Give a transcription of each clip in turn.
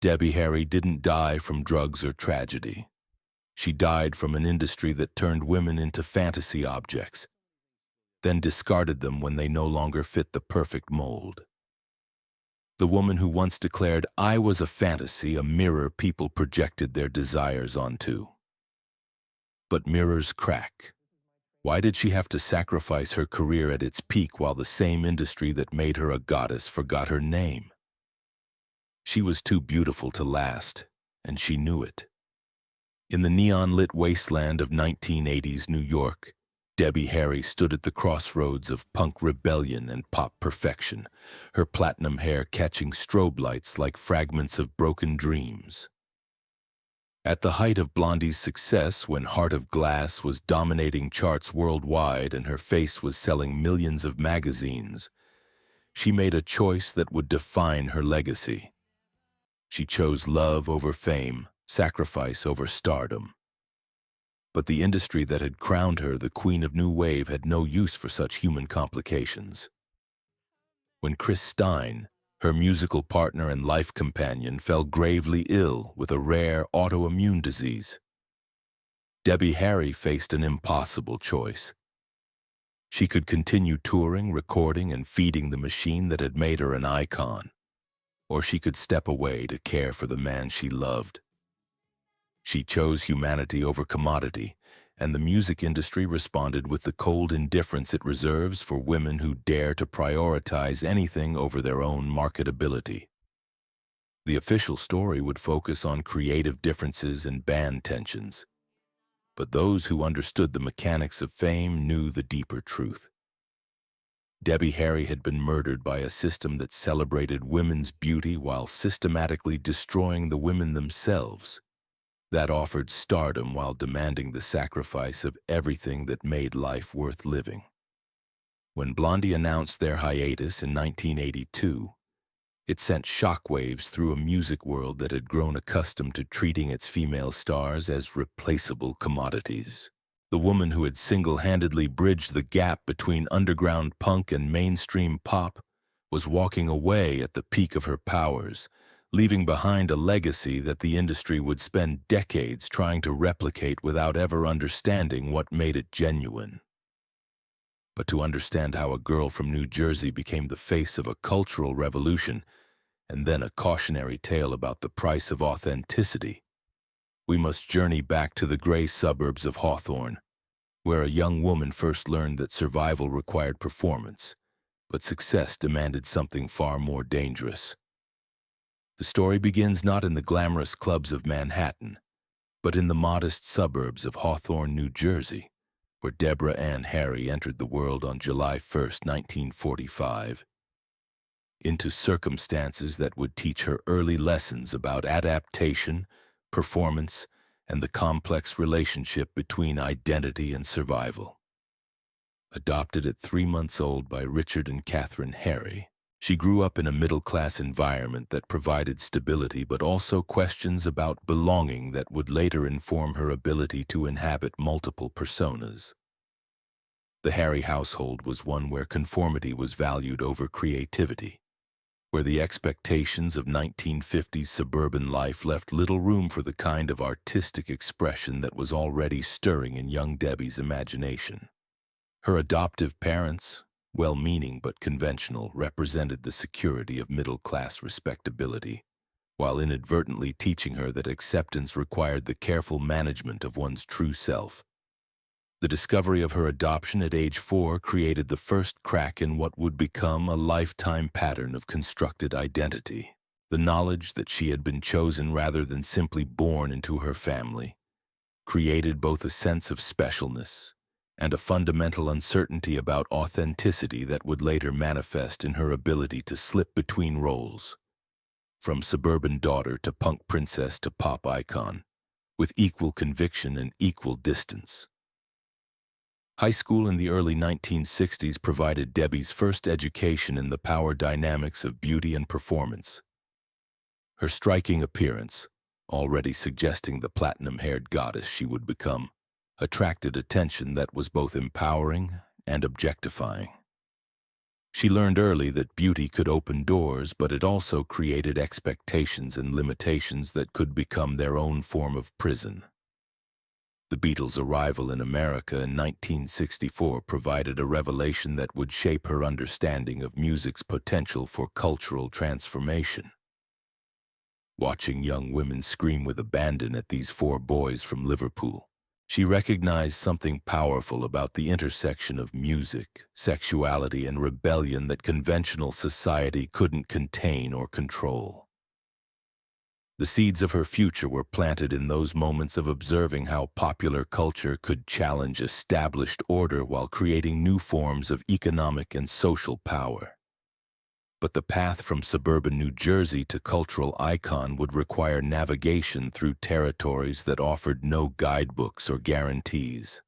Debbie Harry didn't die from drugs or tragedy. She died from an industry that turned women into fantasy objects, then discarded them when they no longer fit the perfect mold. The woman who once declared, "I was a fantasy, a mirror people projected their desires onto." But mirrors crack. Why did she have to sacrifice her career at its peak while the same industry that made her a goddess forgot her name? She was too beautiful to last, and she knew it. In the neon-lit wasteland of 1980s New York, Debbie Harry stood at the crossroads of punk rebellion and pop perfection, her platinum hair catching strobe lights like fragments of broken dreams. At the height of Blondie's success, when Heart of Glass was dominating charts worldwide and her face was selling millions of magazines, she made a choice that would define her legacy. She chose love over fame, sacrifice over stardom. But the industry that had crowned her the Queen of New Wave had no use for such human complications. When Chris Stein, her musical partner and life companion, fell gravely ill with a rare autoimmune disease, Debbie Harry faced an impossible choice. She could continue touring, recording, and feeding the machine that had made her an icon, or she could step away to care for the man she loved. She chose humanity over commodity, and the music industry responded with the cold indifference it reserves for women who dare to prioritize anything over their own marketability. The official story would focus on creative differences and band tensions, but those who understood the mechanics of fame knew the deeper truth. Debbie Harry had been murdered by a system that celebrated women's beauty while systematically destroying the women themselves, that offered stardom while demanding the sacrifice of everything that made life worth living. When Blondie announced their hiatus in 1982, it sent shockwaves through a music world that had grown accustomed to treating its female stars as replaceable commodities. The woman who had single-handedly bridged the gap between underground punk and mainstream pop was walking away at the peak of her powers, leaving behind a legacy that the industry would spend decades trying to replicate without ever understanding what made it genuine. But to understand how a girl from New Jersey became the face of a cultural revolution, and then a cautionary tale about the price of authenticity, we must journey back to the gray suburbs of Hawthorne, where a young woman first learned that survival required performance, but success demanded something far more dangerous. The story begins not in the glamorous clubs of Manhattan, but in the modest suburbs of Hawthorne, New Jersey, where Deborah Ann Harry entered the world on July 1st, 1945, into circumstances that would teach her early lessons about adaptation, performance, and the complex relationship between identity and survival. Adopted at 3 months old by Richard and Catherine Harry, she grew up in a middle-class environment that provided stability but also questions about belonging that would later inform her ability to inhabit multiple personas. The Harry household was one where conformity was valued over creativity, where the expectations of 1950s suburban life left little room for the kind of artistic expression that was already stirring in young Debbie's imagination. Her adoptive parents, well-meaning but conventional, represented the security of middle-class respectability, while inadvertently teaching her that acceptance required the careful management of one's true self. The discovery of her adoption at age 4 created the first crack in what would become a lifetime pattern of constructed identity. The knowledge that she had been chosen rather than simply born into her family created both a sense of specialness and a fundamental uncertainty about authenticity that would later manifest in her ability to slip between roles, from suburban daughter to punk princess to pop icon, with equal conviction and equal distance. High school in the early 1960s provided Debbie's first education in the power dynamics of beauty and performance. Her striking appearance, already suggesting the platinum-haired goddess she would become, attracted attention that was both empowering and objectifying. She learned early that beauty could open doors, but it also created expectations and limitations that could become their own form of prison. The Beatles' arrival in America in 1964 provided a revelation that would shape her understanding of music's potential for cultural transformation. Watching young women scream with abandon at these four boys from Liverpool, she recognized something powerful about the intersection of music, sexuality, and rebellion that conventional society couldn't contain or control. The seeds of her future were planted in those moments of observing how popular culture could challenge established order while creating new forms of economic and social power. But the path from suburban New Jersey to cultural icon would require navigation through territories that offered no guidebooks or guarantees.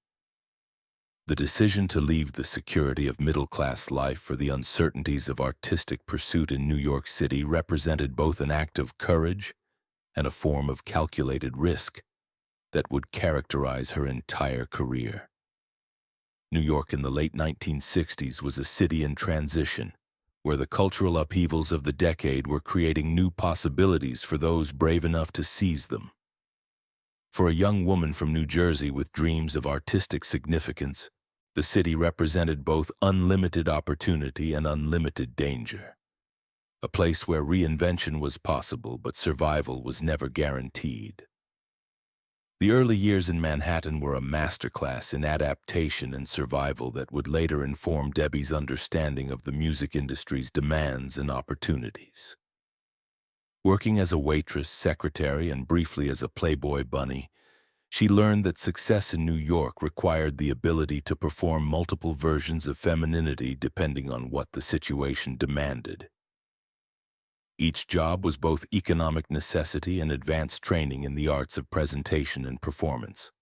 The decision to leave the security of middle-class life for the uncertainties of artistic pursuit in New York City represented both an act of courage and a form of calculated risk that would characterize her entire career. New York in the late 1960s was a city in transition, where the cultural upheavals of the decade were creating new possibilities for those brave enough to seize them. For a young woman from New Jersey with dreams of artistic significance, the city represented both unlimited opportunity and unlimited danger. A place where reinvention was possible, but survival was never guaranteed. The early years in Manhattan were a masterclass in adaptation and survival that would later inform Debbie's understanding of the music industry's demands and opportunities. Working as a waitress, secretary, and briefly as a Playboy bunny, she learned that success in New York required the ability to perform multiple versions of femininity depending on what the situation demanded. Each job was both economic necessity and advanced training in the arts of presentation and performance.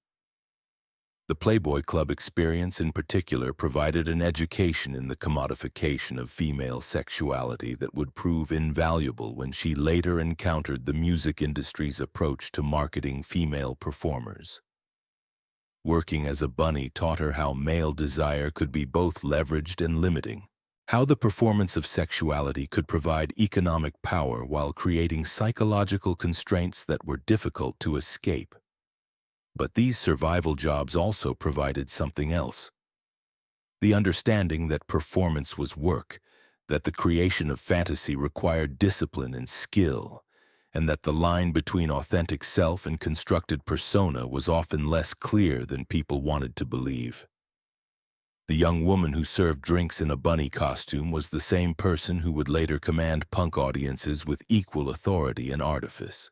The Playboy Club experience in particular provided an education in the commodification of female sexuality that would prove invaluable when she later encountered the music industry's approach to marketing female performers. Working as a bunny taught her how male desire could be both leveraged and limiting, how the performance of sexuality could provide economic power while creating psychological constraints that were difficult to escape. But these survival jobs also provided something else. The understanding that performance was work, that the creation of fantasy required discipline and skill, and that the line between authentic self and constructed persona was often less clear than people wanted to believe. The young woman who served drinks in a bunny costume was the same person who would later command punk audiences with equal authority and artifice.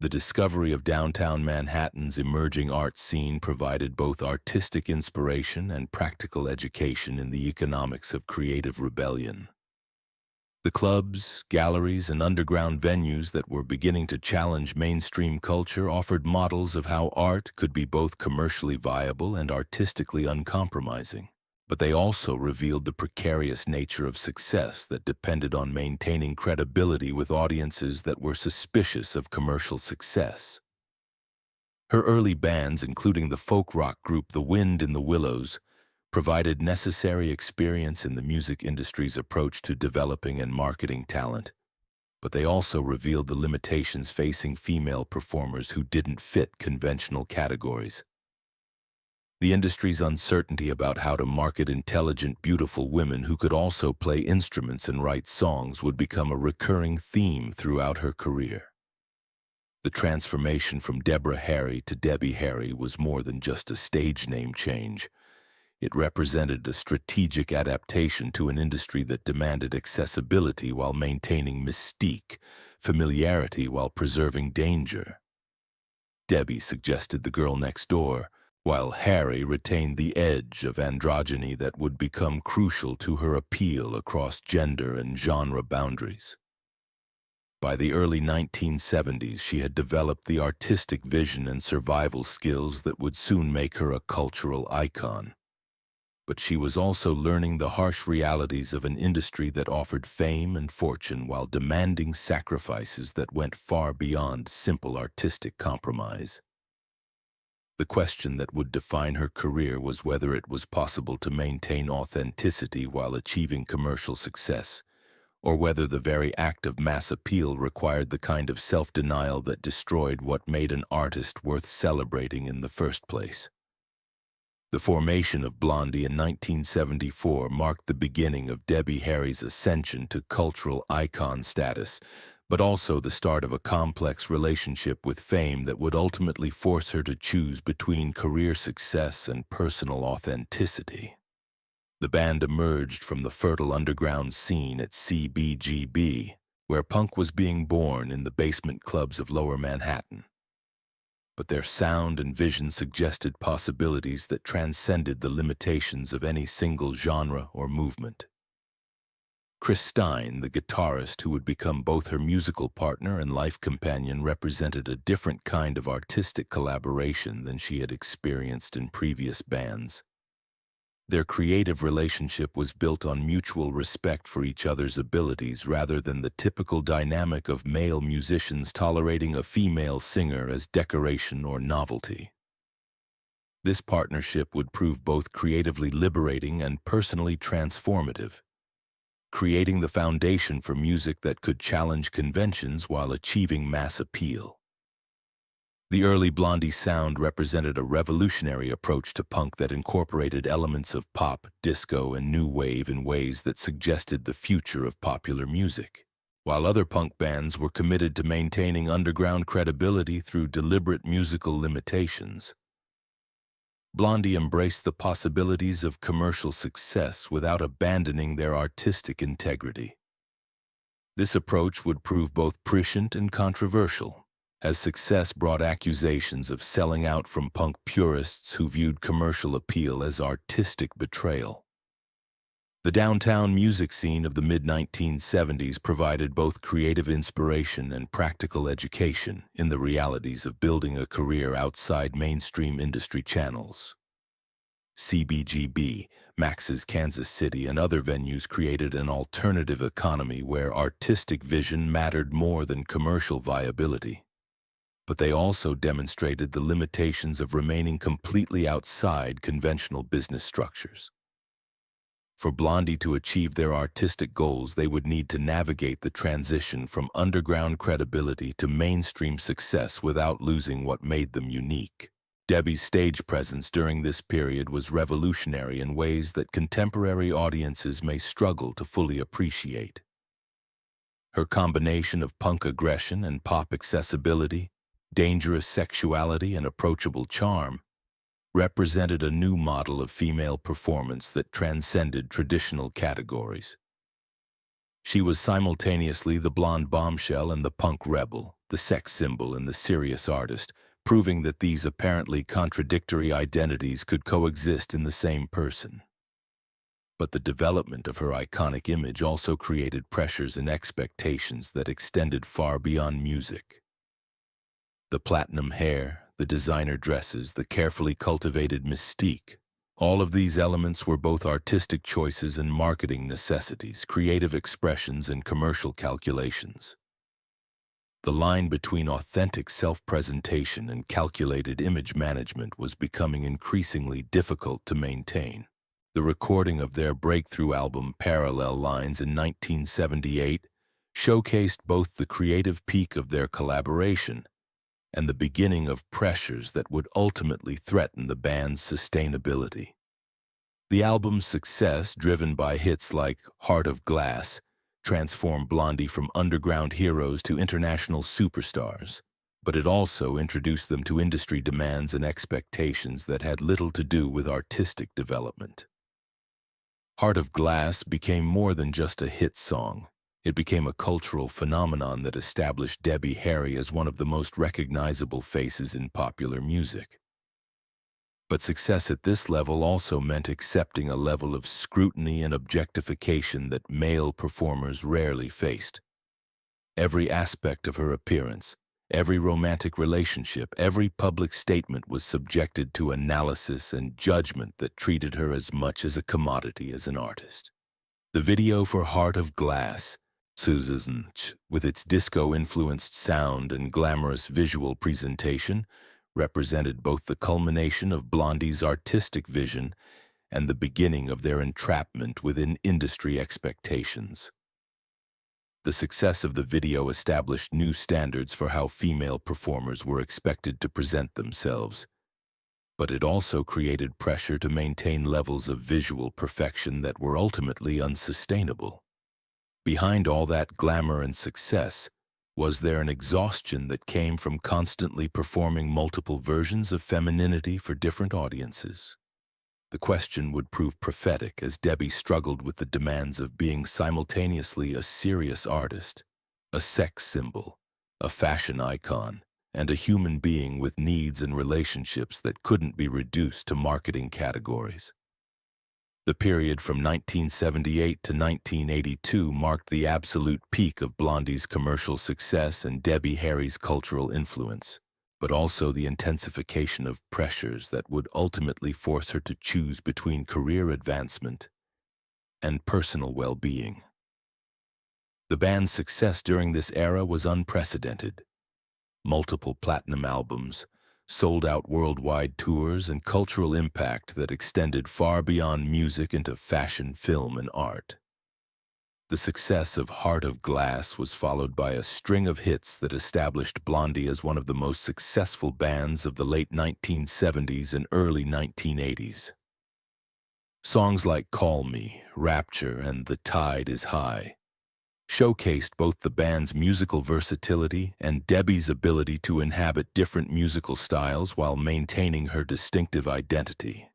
The discovery of downtown Manhattan's emerging art scene provided both artistic inspiration and practical education in the economics of creative rebellion. The clubs, galleries, and underground venues that were beginning to challenge mainstream culture offered models of how art could be both commercially viable and artistically uncompromising. But they also revealed the precarious nature of success that depended on maintaining credibility with audiences that were suspicious of commercial success. Her early bands, including the folk rock group The Wind in the Willows, provided necessary experience in the music industry's approach to developing and marketing talent, but they also revealed the limitations facing female performers who didn't fit conventional categories. The industry's uncertainty about how to market intelligent, beautiful women who could also play instruments and write songs would become a recurring theme throughout her career. The transformation from Deborah Harry to Debbie Harry was more than just a stage name change. It represented a strategic adaptation to an industry that demanded accessibility while maintaining mystique, familiarity while preserving danger. Debbie suggested the girl next door, while Harry retained the edge of androgyny that would become crucial to her appeal across gender and genre boundaries. By the early 1970s, she had developed the artistic vision and survival skills that would soon make her a cultural icon. But she was also learning the harsh realities of an industry that offered fame and fortune while demanding sacrifices that went far beyond simple artistic compromise. The question that would define her career was whether it was possible to maintain authenticity while achieving commercial success, or whether the very act of mass appeal required the kind of self-denial that destroyed what made an artist worth celebrating in the first place. The formation of Blondie in 1974 marked the beginning of Debbie Harry's ascension to cultural icon status, but also the start of a complex relationship with fame that would ultimately force her to choose between career success and personal authenticity. The band emerged from the fertile underground scene at CBGB, where punk was being born in the basement clubs of Lower Manhattan. But their sound and vision suggested possibilities that transcended the limitations of any single genre or movement. Chris Stein, the guitarist who would become both her musical partner and life companion, represented a different kind of artistic collaboration than she had experienced in previous bands. Their creative relationship was built on mutual respect for each other's abilities rather than the typical dynamic of male musicians tolerating a female singer as decoration or novelty. This partnership would prove both creatively liberating and personally transformative, creating the foundation for music that could challenge conventions while achieving mass appeal. The early Blondie sound represented a revolutionary approach to punk that incorporated elements of pop, disco, and new wave in ways that suggested the future of popular music. While other punk bands were committed to maintaining underground credibility through deliberate musical limitations, Blondie embraced the possibilities of commercial success without abandoning their artistic integrity. This approach would prove both prescient and controversial, as success brought accusations of selling out from punk purists who viewed commercial appeal as artistic betrayal. The downtown music scene of the mid-1970s provided both creative inspiration and practical education in the realities of building a career outside mainstream industry channels. CBGB, Max's Kansas City, and other venues created an alternative economy where artistic vision mattered more than commercial viability. But they also demonstrated the limitations of remaining completely outside conventional business structures. For Blondie to achieve their artistic goals, they would need to navigate the transition from underground credibility to mainstream success without losing what made them unique. Debbie's stage presence during this period was revolutionary in ways that contemporary audiences may struggle to fully appreciate. Her combination of punk aggression and pop accessibility, dangerous sexuality and approachable charm, represented a new model of female performance that transcended traditional categories. She was simultaneously the blonde bombshell and the punk rebel, the sex symbol and the serious artist, proving that these apparently contradictory identities could coexist in the same person. But the development of her iconic image also created pressures and expectations that extended far beyond music. The platinum hair, the designer dresses, the carefully cultivated mystique. All of these elements were both artistic choices and marketing necessities, creative expressions and commercial calculations. The line between authentic self-presentation and calculated image management was becoming increasingly difficult to maintain. The recording of their breakthrough album Parallel Lines in 1978 showcased both the creative peak of their collaboration and the beginning of pressures that would ultimately threaten the band's sustainability. The album's success, driven by hits like Heart of Glass, transformed Blondie from underground heroes to international superstars, but it also introduced them to industry demands and expectations that had little to do with artistic development. Heart of Glass became more than just a hit song. It became a cultural phenomenon that established Debbie Harry as one of the most recognizable faces in popular music. But success at this level also meant accepting a level of scrutiny and objectification that male performers rarely faced. Every aspect of her appearance, every romantic relationship, every public statement was subjected to analysis and judgment that treated her as much as a commodity as an artist. The video for Heart of Glass, with its disco-influenced sound and glamorous visual presentation, represented both the culmination of Blondie's artistic vision and the beginning of their entrapment within industry expectations. The success of the video established new standards for how female performers were expected to present themselves, but it also created pressure to maintain levels of visual perfection that were ultimately unsustainable. Behind all that glamour and success, was there an exhaustion that came from constantly performing multiple versions of femininity for different audiences? The question would prove prophetic as Debbie struggled with the demands of being simultaneously a serious artist, a sex symbol, a fashion icon, and a human being with needs and relationships that couldn't be reduced to marketing categories. The period from 1978 to 1982 marked the absolute peak of Blondie's commercial success and Debbie Harry's cultural influence, but also the intensification of pressures that would ultimately force her to choose between career advancement and personal well-being. The band's success during this era was unprecedented. Multiple platinum albums, sold-out worldwide tours, and cultural impact that extended far beyond music into fashion, film, and art. The success of Heart of Glass was followed by a string of hits that established Blondie as one of the most successful bands of the late 1970s and early 1980s. Songs like Call Me, Rapture, and The Tide is High showcased both the band's musical versatility and Debbie's ability to inhabit different musical styles while maintaining her distinctive identity.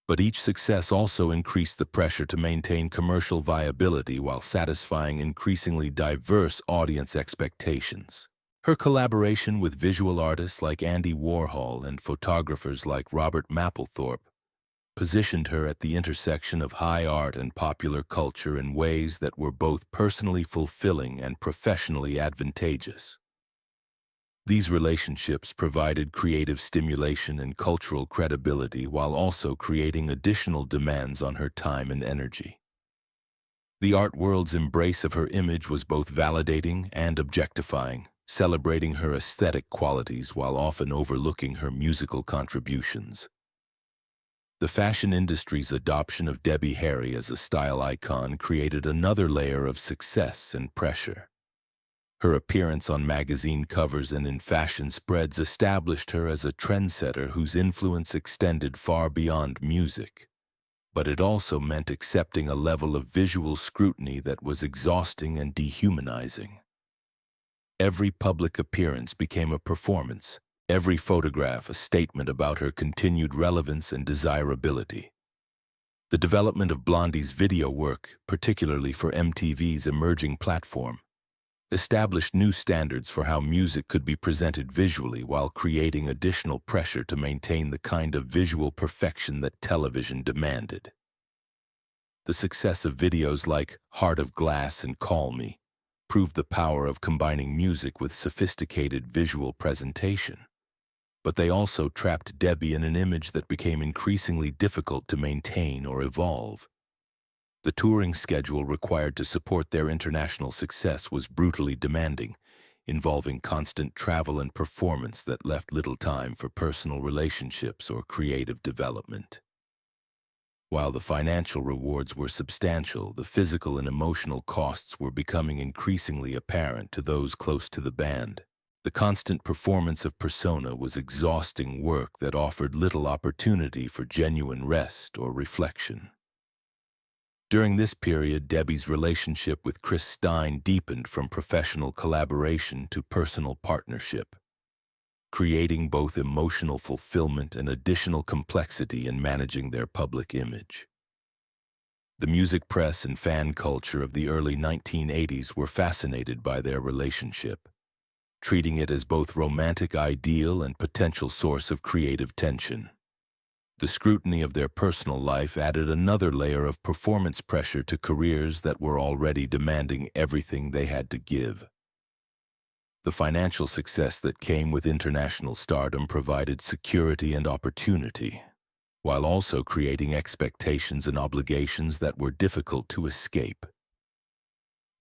But each success also increased the pressure to maintain commercial viability while satisfying increasingly diverse audience expectations. Her collaboration with visual artists like Andy Warhol and photographers like Robert Mapplethorpe positioned her at the intersection of high art and popular culture in ways that were both personally fulfilling and professionally advantageous. These relationships provided creative stimulation and cultural credibility while also creating additional demands on her time and energy. The art world's embrace of her image was both validating and objectifying, celebrating her aesthetic qualities while often overlooking her musical contributions. The fashion industry's adoption of Debbie Harry as a style icon created another layer of success and pressure. Her appearance on magazine covers and in fashion spreads established her as a trendsetter whose influence extended far beyond music. But it also meant accepting a level of visual scrutiny that was exhausting and dehumanizing. Every public appearance became a performance, every photograph a statement about her continued relevance and desirability. The development of Blondie's video work, particularly for MTV's emerging platform, established new standards for how music could be presented visually while creating additional pressure to maintain the kind of visual perfection that television demanded. The success of videos like Heart of Glass and Call Me proved the power of combining music with sophisticated visual presentation. But they also trapped Debbie in an image that became increasingly difficult to maintain or evolve. The touring schedule required to support their international success was brutally demanding, involving constant travel and performance that left little time for personal relationships or creative development. While the financial rewards were substantial, the physical and emotional costs were becoming increasingly apparent to those close to the band. The constant performance of persona was exhausting work that offered little opportunity for genuine rest or reflection. During this period, Debbie's relationship with Chris Stein deepened from professional collaboration to personal partnership, creating both emotional fulfillment and additional complexity in managing their public image. The music press and fan culture of the early 1980s were fascinated by their relationship, treating it as both romantic ideal and potential source of creative tension. The scrutiny of their personal life added another layer of performance pressure to careers that were already demanding everything they had to give. The financial success that came with international stardom provided security and opportunity, while also creating expectations and obligations that were difficult to escape.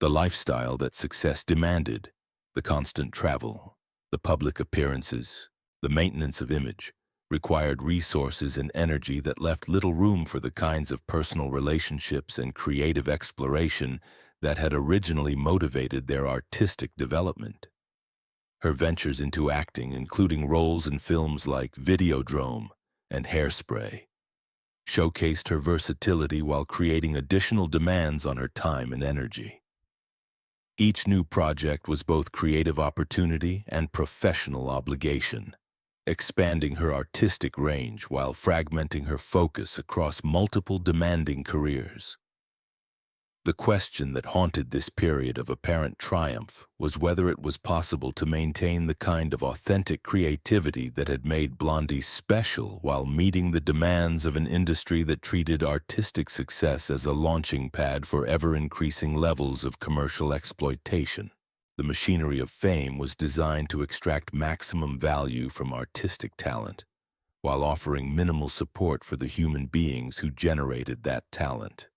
The lifestyle that success demanded, the constant travel, the public appearances, The maintenance of image required resources and energy that left little room for the kinds of personal relationships and creative exploration that had originally motivated their artistic development. Her ventures into acting, including roles in films like Videodrome and Hairspray, showcased her versatility while creating additional demands on her time and energy. Each new project was both creative opportunity and professional obligation, expanding her artistic range while fragmenting her focus across multiple demanding careers. The question that haunted this period of apparent triumph was whether it was possible to maintain the kind of authentic creativity that had made Blondie special while meeting the demands of an industry that treated artistic success as a launching pad for ever-increasing levels of commercial exploitation. The machinery of fame was designed to extract maximum value from artistic talent, while offering minimal support for the human beings who generated that talent.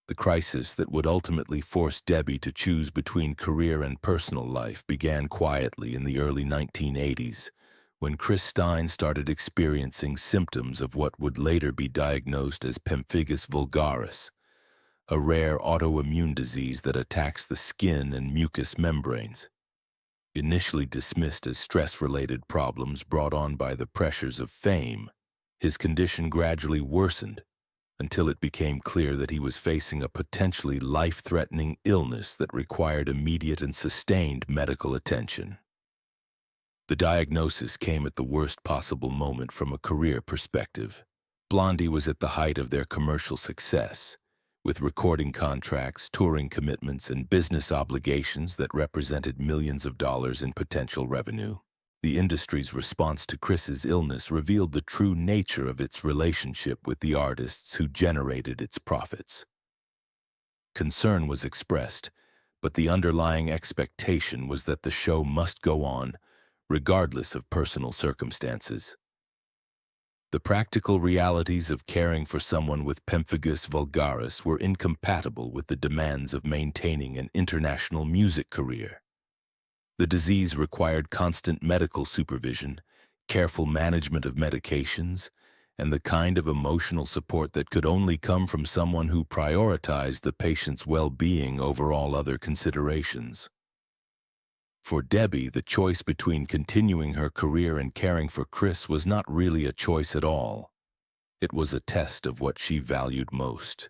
The crisis that would ultimately force Debbie to choose between career and personal life began quietly in the early 1980s, when Chris Stein started experiencing symptoms of what would later be diagnosed as pemphigus vulgaris, a rare autoimmune disease that attacks the skin and mucous membranes. Initially dismissed as stress-related problems brought on by the pressures of fame, his condition gradually worsened, until it became clear that he was facing a potentially life-threatening illness that required immediate and sustained medical attention. The diagnosis came at the worst possible moment from a career perspective. Blondie was at the height of their commercial success, with recording contracts, touring commitments, and business obligations that represented millions of dollars in potential revenue. The industry's response to Chris's illness revealed the true nature of its relationship with the artists who generated its profits. Concern was expressed, but the underlying expectation was that the show must go on, regardless of personal circumstances. The practical realities of caring for someone with pemphigus vulgaris were incompatible with the demands of maintaining an international music career. The disease required constant medical supervision, careful management of medications, and the kind of emotional support that could only come from someone who prioritized the patient's well-being over all other considerations. For Debbie, the choice between continuing her career and caring for Chris was not really a choice at all. It was a test of what she valued most.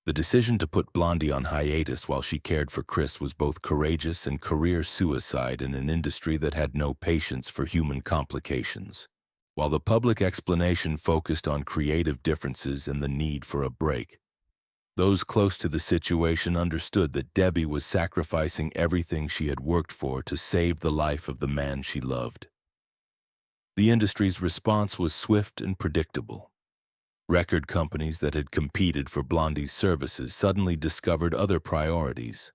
The decision to put Blondie on hiatus while she cared for Chris was both courageous and career suicide in an industry that had no patience for human complications. While the public explanation focused on creative differences and the need for a break, those close to the situation understood that Debbie was sacrificing everything she had worked for to save the life of the man she loved. The industry's response was swift and predictable. Record companies that had competed for Blondie's services suddenly discovered other priorities.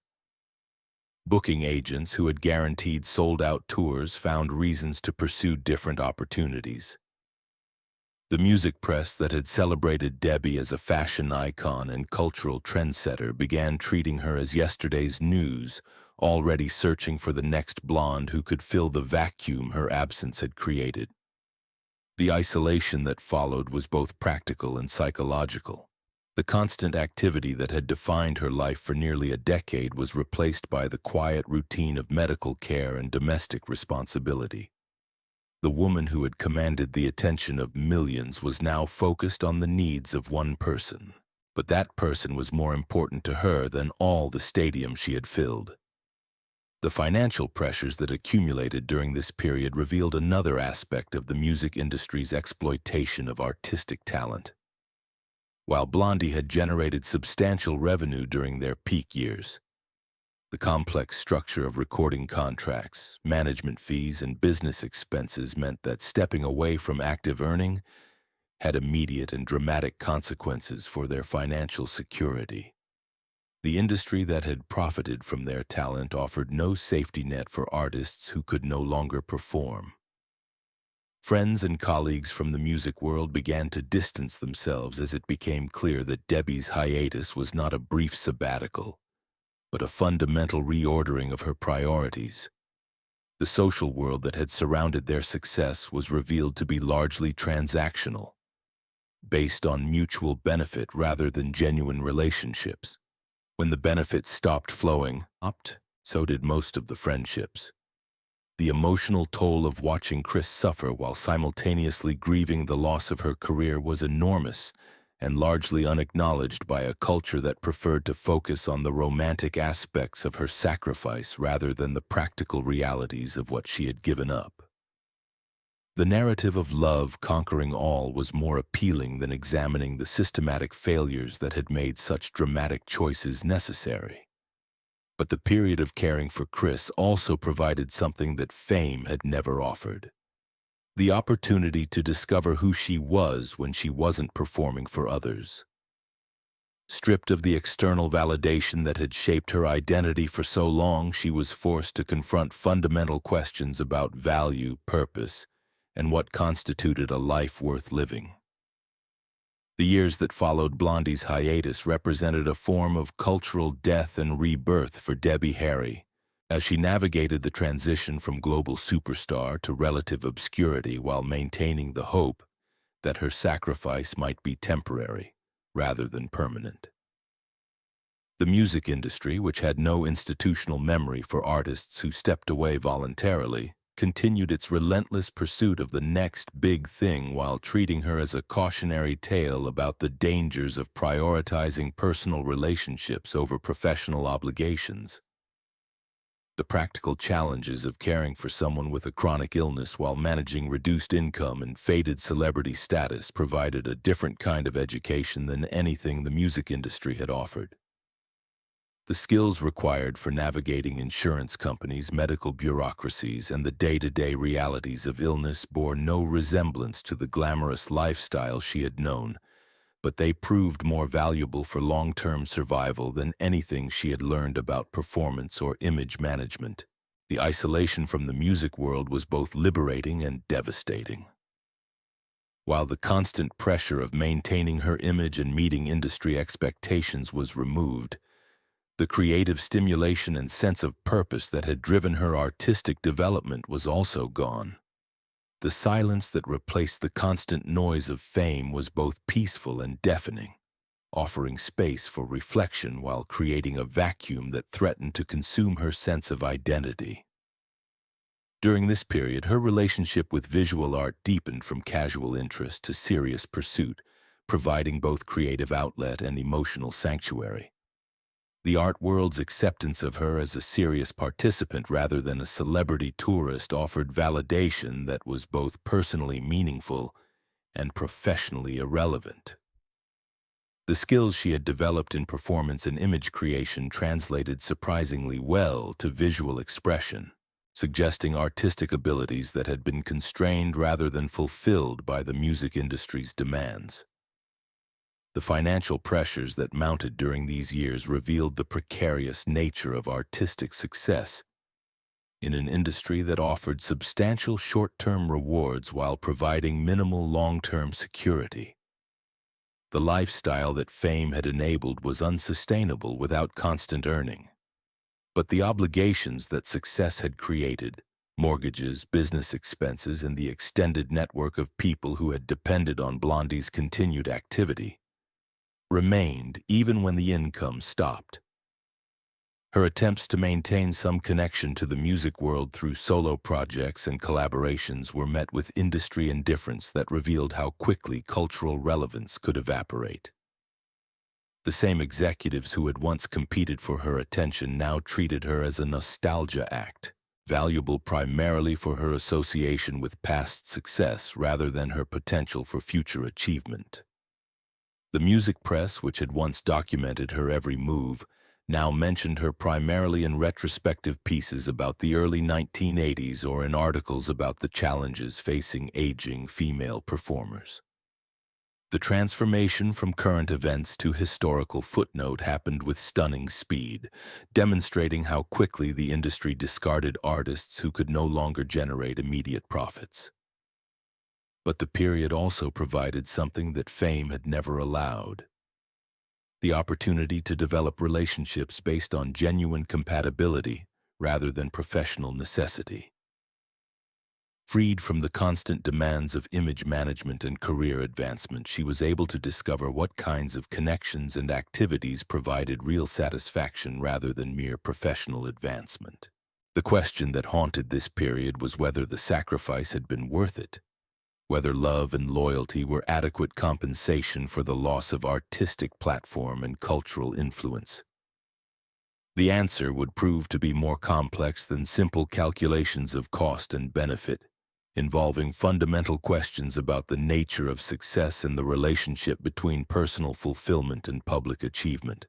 Booking agents who had guaranteed sold-out tours found reasons to pursue different opportunities. The music press that had celebrated Debbie as a fashion icon and cultural trendsetter began treating her as yesterday's news, already searching for the next blonde who could fill the vacuum her absence had created. The isolation that followed was both practical and psychological. The constant activity that had defined her life for nearly a decade was replaced by the quiet routine of medical care and domestic responsibility. The woman who had commanded the attention of millions was now focused on the needs of one person, but that person was more important to her than all the stadiums she had filled. The financial pressures that accumulated during this period revealed another aspect of the music industry's exploitation of artistic talent. While Blondie had generated substantial revenue during their peak years, the complex structure of recording contracts, management fees, and business expenses meant that stepping away from active earning had immediate and dramatic consequences for their financial security. The industry that had profited from their talent offered no safety net for artists who could no longer perform. Friends and colleagues from the music world began to distance themselves as it became clear that Debbie's hiatus was not a brief sabbatical, but a fundamental reordering of her priorities. The social world that had surrounded their success was revealed to be largely transactional, based on mutual benefit rather than genuine relationships. When the benefits stopped flowing, so did most of the friendships. The emotional toll of watching Chris suffer while simultaneously grieving the loss of her career was enormous and largely unacknowledged by a culture that preferred to focus on the romantic aspects of her sacrifice rather than the practical realities of what she had given up. The narrative of love conquering all was more appealing than examining the systematic failures that had made such dramatic choices necessary. But the period of caring for Chris also provided something that fame had never offered: the opportunity to discover who she was when she wasn't performing for others. Stripped of the external validation that had shaped her identity for so long, she was forced to confront fundamental questions about value, purpose, and what constituted a life worth living. The years that followed Blondie's hiatus represented a form of cultural death and rebirth for Debbie Harry, as she navigated the transition from global superstar to relative obscurity while maintaining the hope that her sacrifice might be temporary rather than permanent. The music industry, which had no institutional memory for artists who stepped away voluntarily, continued its relentless pursuit of the next big thing while treating her as a cautionary tale about the dangers of prioritizing personal relationships over professional obligations. The practical challenges of caring for someone with a chronic illness while managing reduced income and faded celebrity status provided a different kind of education than anything the music industry had offered. The skills required for navigating insurance companies, medical bureaucracies, and the day-to-day realities of illness bore no resemblance to the glamorous lifestyle she had known, but they proved more valuable for long-term survival than anything she had learned about performance or image management. The isolation from the music world was both liberating and devastating. While the constant pressure of maintaining her image and meeting industry expectations was removed, the creative stimulation and sense of purpose that had driven her artistic development was also gone. The silence that replaced the constant noise of fame was both peaceful and deafening, offering space for reflection while creating a vacuum that threatened to consume her sense of identity. During this period, her relationship with visual art deepened from casual interest to serious pursuit, providing both creative outlet and emotional sanctuary. The art world's acceptance of her as a serious participant rather than a celebrity tourist offered validation that was both personally meaningful and professionally irrelevant. The skills she had developed in performance and image creation translated surprisingly well to visual expression, suggesting artistic abilities that had been constrained rather than fulfilled by the music industry's demands. The financial pressures that mounted during these years revealed the precarious nature of artistic success in an industry that offered substantial short-term rewards while providing minimal long-term security. The lifestyle that fame had enabled was unsustainable without constant earning. But the obligations that success had created, mortgages, business expenses, and the extended network of people who had depended on Blondie's continued activity, remained even when the income stopped. Her attempts to maintain some connection to the music world through solo projects and collaborations were met with industry indifference that revealed how quickly cultural relevance could evaporate. The same executives who had once competed for her attention now treated her as a nostalgia act, valuable primarily for her association with past success rather than her potential for future achievement. The music press, which had once documented her every move, now mentioned her primarily in retrospective pieces about the early 1980s or in articles about the challenges facing aging female performers. The transformation from current events to historical footnote happened with stunning speed, demonstrating how quickly the industry discarded artists who could no longer generate immediate profits. But the period also provided something that fame had never allowed: the opportunity to develop relationships based on genuine compatibility rather than professional necessity. Freed from the constant demands of image management and career advancement, she was able to discover what kinds of connections and activities provided real satisfaction rather than mere professional advancement. The question that haunted this period was whether the sacrifice had been worth it, whether love and loyalty were adequate compensation for the loss of artistic platform and cultural influence. The answer would prove to be more complex than simple calculations of cost and benefit, involving fundamental questions about the nature of success and the relationship between personal fulfillment and public achievement.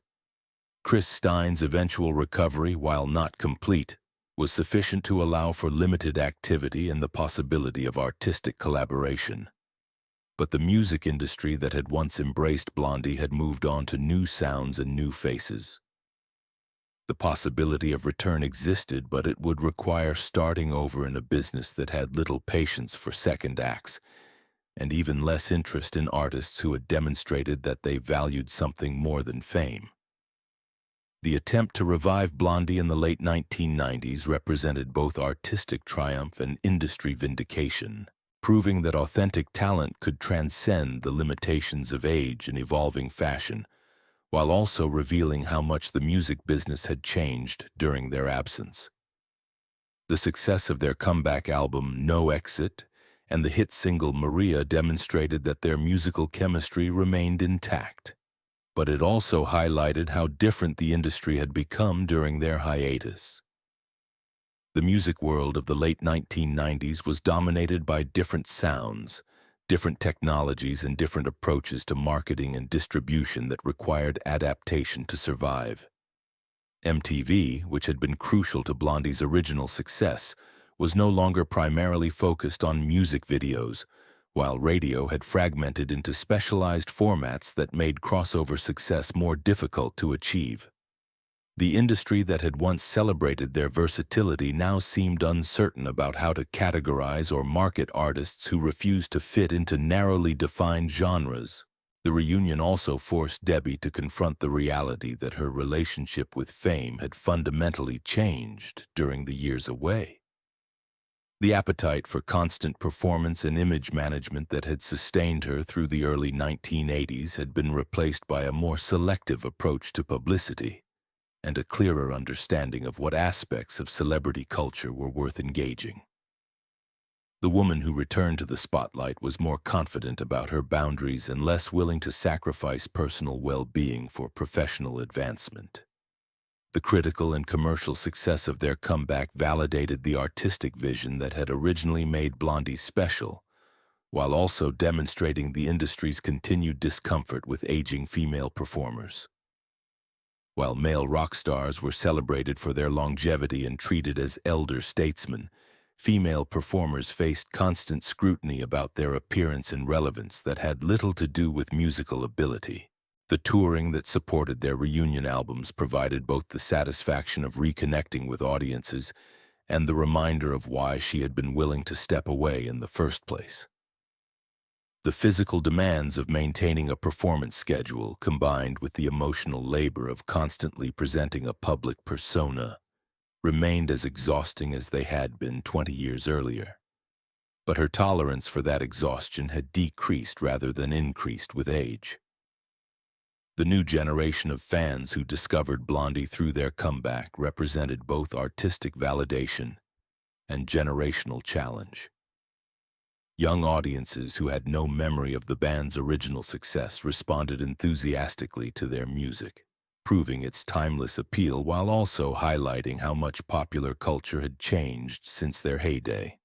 Chris Stein's eventual recovery, while not complete, was sufficient to allow for limited activity and the possibility of artistic collaboration. But the music industry that had once embraced Blondie had moved on to new sounds and new faces. The possibility of return existed, but it would require starting over in a business that had little patience for second acts, and even less interest in artists who had demonstrated that they valued something more than fame. The attempt to revive Blondie in the late 1990s represented both artistic triumph and industry vindication, proving that authentic talent could transcend the limitations of age and evolving fashion, while also revealing how much the music business had changed during their absence. The success of their comeback album, No Exit, and the hit single Maria demonstrated that their musical chemistry remained intact. But it also highlighted how different the industry had become during their hiatus. The music world of the late 1990s was dominated by different sounds, different technologies, and different approaches to marketing and distribution that required adaptation to survive. MTV, which had been crucial to Blondie's original success, was no longer primarily focused on music videos, while radio had fragmented into specialized formats that made crossover success more difficult to achieve. The industry that had once celebrated their versatility now seemed uncertain about how to categorize or market artists who refused to fit into narrowly defined genres. The reunion also forced Debbie to confront the reality that her relationship with fame had fundamentally changed during the years away. The appetite for constant performance and image management that had sustained her through the early 1980s had been replaced by a more selective approach to publicity and a clearer understanding of what aspects of celebrity culture were worth engaging. The woman who returned to the spotlight was more confident about her boundaries and less willing to sacrifice personal well-being for professional advancement. The critical and commercial success of their comeback validated the artistic vision that had originally made Blondie special, while also demonstrating the industry's continued discomfort with aging female performers. While male rock stars were celebrated for their longevity and treated as elder statesmen, female performers faced constant scrutiny about their appearance and relevance that had little to do with musical ability. The touring that supported their reunion albums provided both the satisfaction of reconnecting with audiences and the reminder of why she had been willing to step away in the first place. The physical demands of maintaining a performance schedule, combined with the emotional labor of constantly presenting a public persona, remained as exhausting as they had been 20 years earlier. But her tolerance for that exhaustion had decreased rather than increased with age. The new generation of fans who discovered Blondie through their comeback represented both artistic validation and generational challenge. Young audiences who had no memory of the band's original success responded enthusiastically to their music, proving its timeless appeal while also highlighting how much popular culture had changed since their heyday.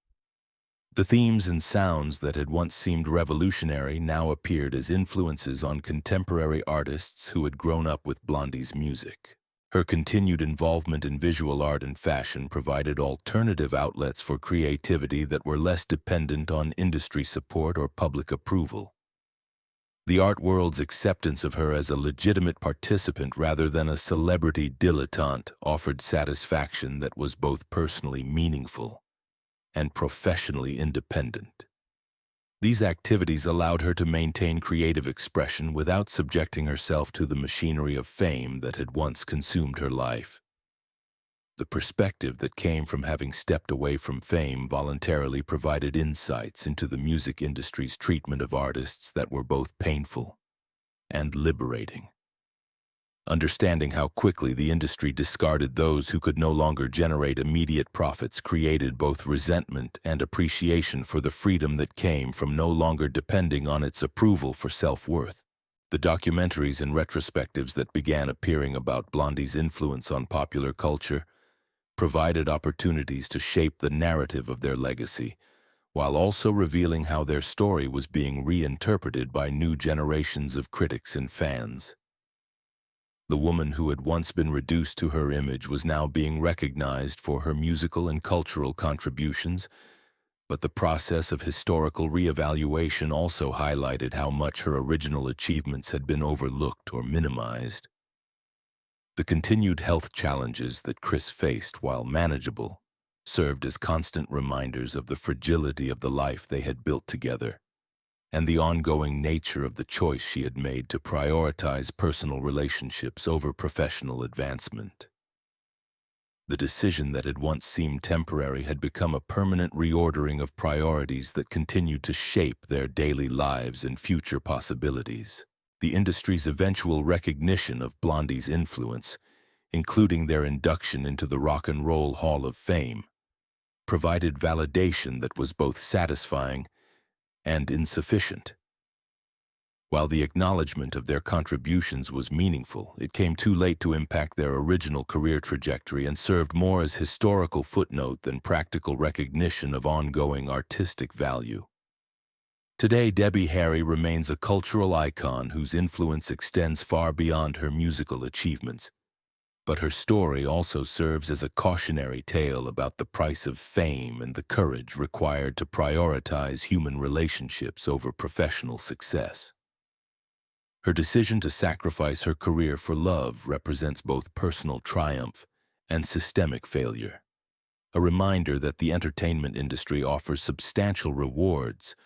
The themes and sounds that had once seemed revolutionary now appeared as influences on contemporary artists who had grown up with Blondie's music. Her continued involvement in visual art and fashion provided alternative outlets for creativity that were less dependent on industry support or public approval. The art world's acceptance of her as a legitimate participant rather than a celebrity dilettante offered satisfaction that was both personally meaningful and professionally independent. These activities allowed her to maintain creative expression without subjecting herself to the machinery of fame that had once consumed her life. The perspective that came from having stepped away from fame voluntarily provided insights into the music industry's treatment of artists that were both painful and liberating. Understanding how quickly the industry discarded those who could no longer generate immediate profits created both resentment and appreciation for the freedom that came from no longer depending on its approval for self-worth. The documentaries and retrospectives that began appearing about Blondie's influence on popular culture provided opportunities to shape the narrative of their legacy, while also revealing how their story was being reinterpreted by new generations of critics and fans. The woman who had once been reduced to her image was now being recognized for her musical and cultural contributions, but the process of historical reevaluation also highlighted how much her original achievements had been overlooked or minimized. The continued health challenges that Chris faced, while manageable, served as constant reminders of the fragility of the life they had built together, and the ongoing nature of the choice she had made to prioritize personal relationships over professional advancement. The decision that had once seemed temporary had become a permanent reordering of priorities that continued to shape their daily lives and future possibilities. The industry's eventual recognition of Blondie's influence, including their induction into the Rock and Roll Hall of Fame, provided validation that was both satisfying and insufficient. While the acknowledgement of their contributions was meaningful, it came too late to impact their original career trajectory and served more as historical footnote than practical recognition of ongoing artistic value. Today, Debbie Harry remains a cultural icon whose influence extends far beyond her musical achievements, but her story also serves as a cautionary tale about the price of fame and the courage required to prioritize human relationships over professional success. Her decision to sacrifice her career for love represents both personal triumph and systemic failure, a reminder that the entertainment industry offers substantial rewards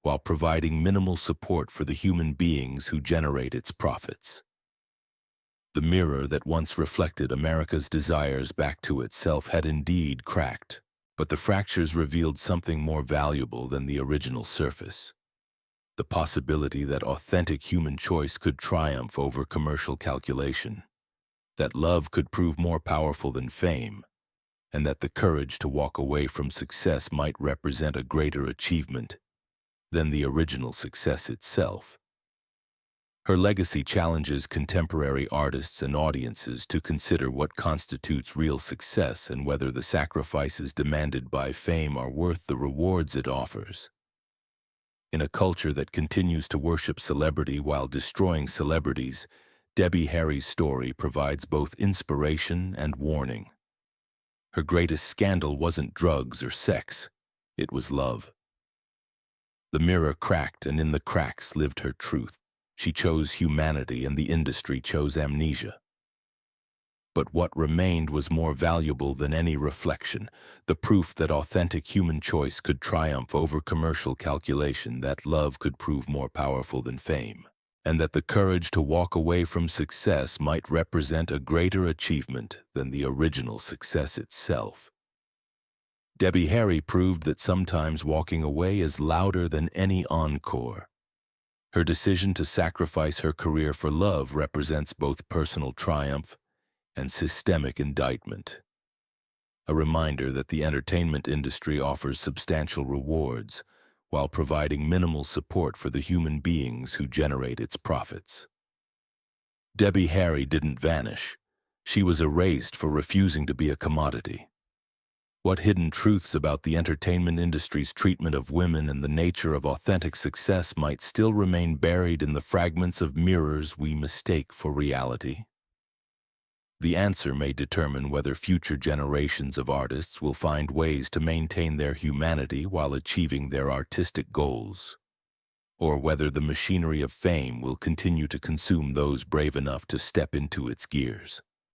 while providing minimal support for the human beings who generate its profits. The mirror that once reflected America's desires back to itself had indeed cracked, but the fractures revealed something more valuable than the original surface: the possibility that authentic human choice could triumph over commercial calculation, that love could prove more powerful than fame, and that the courage to walk away from success might represent a greater achievement than the original success itself. Her legacy challenges contemporary artists and audiences to consider what constitutes real success and whether the sacrifices demanded by fame are worth the rewards it offers. In a culture that continues to worship celebrity while destroying celebrities, Debbie Harry's story provides both inspiration and warning. Her greatest scandal wasn't drugs or sex, it was love. The mirror cracked, and in the cracks lived her truth. She chose humanity, and the industry chose amnesia. But what remained was more valuable than any reflection: the proof that authentic human choice could triumph over commercial calculation, that love could prove more powerful than fame, and that the courage to walk away from success might represent a greater achievement than the original success itself. Debbie Harry proved that sometimes walking away is louder than any encore. Her decision to sacrifice her career for love represents both personal triumph and systemic indictment, a reminder that the entertainment industry offers substantial rewards while providing minimal support for the human beings who generate its profits. Debbie Harry didn't vanish. She was erased for refusing to be a commodity. What hidden truths about the entertainment industry's treatment of women and the nature of authentic success might still remain buried in the fragments of mirrors we mistake for reality? The answer may determine whether future generations of artists will find ways to maintain their humanity while achieving their artistic goals, or whether the machinery of fame will continue to consume those brave enough to step into its gears.